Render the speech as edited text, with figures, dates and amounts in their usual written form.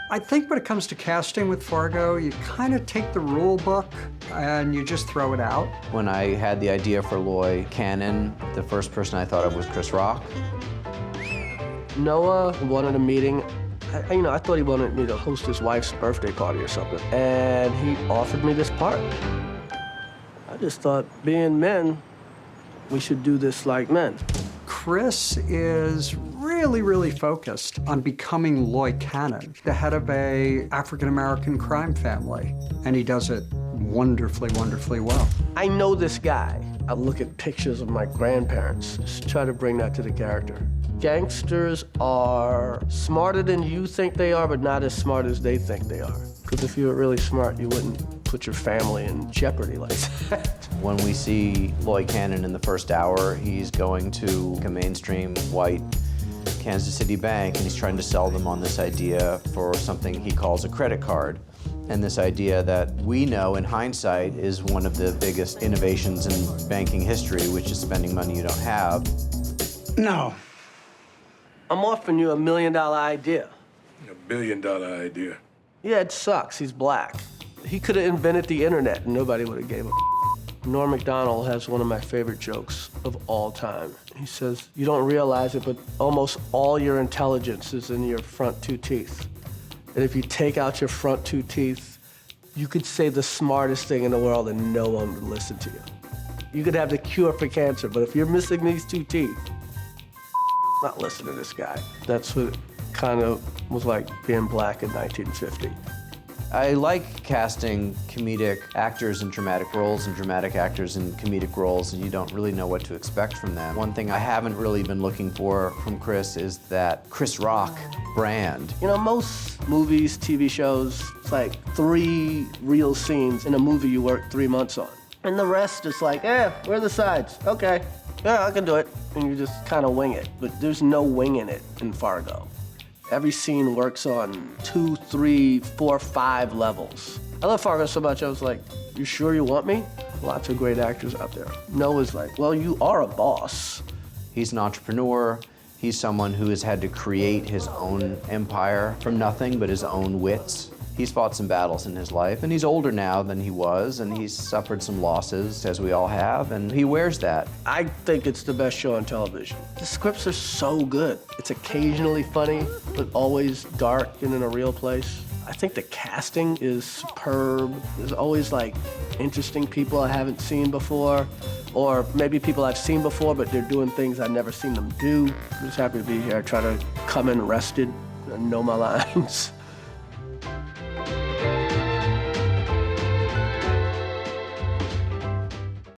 I think when it comes to casting with Fargo, you kind of take the rule book and you just throw it out. When I had the idea for Loy Cannon, the first person I thought of was Chris Rock. Noah wanted a meeting. I thought he wanted me to host his wife's birthday party or something, and he offered me this part. I just thought, being men, we should do this like men. Chris is really, really focused on becoming Loy Cannon, the head of a African-American crime family, and he does it wonderfully, wonderfully well. I know this guy. I look at pictures of my grandparents, just try to bring that to the character. Gangsters are smarter than you think they are, but not as smart as they think they are. Because if you were really smart, you wouldn't put your family in jeopardy like that. When we see Loy Cannon in the first hour, he's going to a mainstream white Kansas City bank, and he's trying to sell them on this idea for something he calls a credit card. And this idea that we know in hindsight is one of the biggest innovations in banking history, which is spending money you don't have. No. I'm offering you $1 million idea. $1 billion idea. Yeah, it sucks. He's black. He could have invented the internet and nobody would have gave a Norm Macdonald has one of my favorite jokes of all time. He says, you don't realize it, but almost all your intelligence is in your front two teeth. And if you take out your front two teeth, you could say the smartest thing in the world and no one would listen to you. You could have the cure for cancer, but if you're missing these two teeth, not listen to this guy. That's what kind of was like being black in 1950. I like casting comedic actors in dramatic roles and dramatic actors in comedic roles, and you don't really know what to expect from them. One thing I haven't really been looking for from Chris is that Chris Rock brand. You know, most movies, TV shows, it's like 3 real scenes in a movie you work 3 months on. And the rest is like, where are the sides? Okay, yeah, I can do it. And you just kind of wing it. But there's no winging it in Fargo. Every scene works on 2, 3, 4, 5 levels. I love Fargo so much, I was like, you sure you want me? Lots of great actors out there. Noah's like, well, you are a boss. He's an entrepreneur. He's someone who has had to create his own empire from nothing but his own wits. He's fought some battles in his life, and he's older now than he was, and he's suffered some losses, as we all have, and he wears that. I think it's the best show on television. The scripts are so good. It's occasionally funny, but always dark and in a real place. I think the casting is superb. There's always like interesting people I haven't seen before, or maybe people I've seen before, but they're doing things I've never seen them do. I'm just happy to be here. I try to come in rested and know my lines.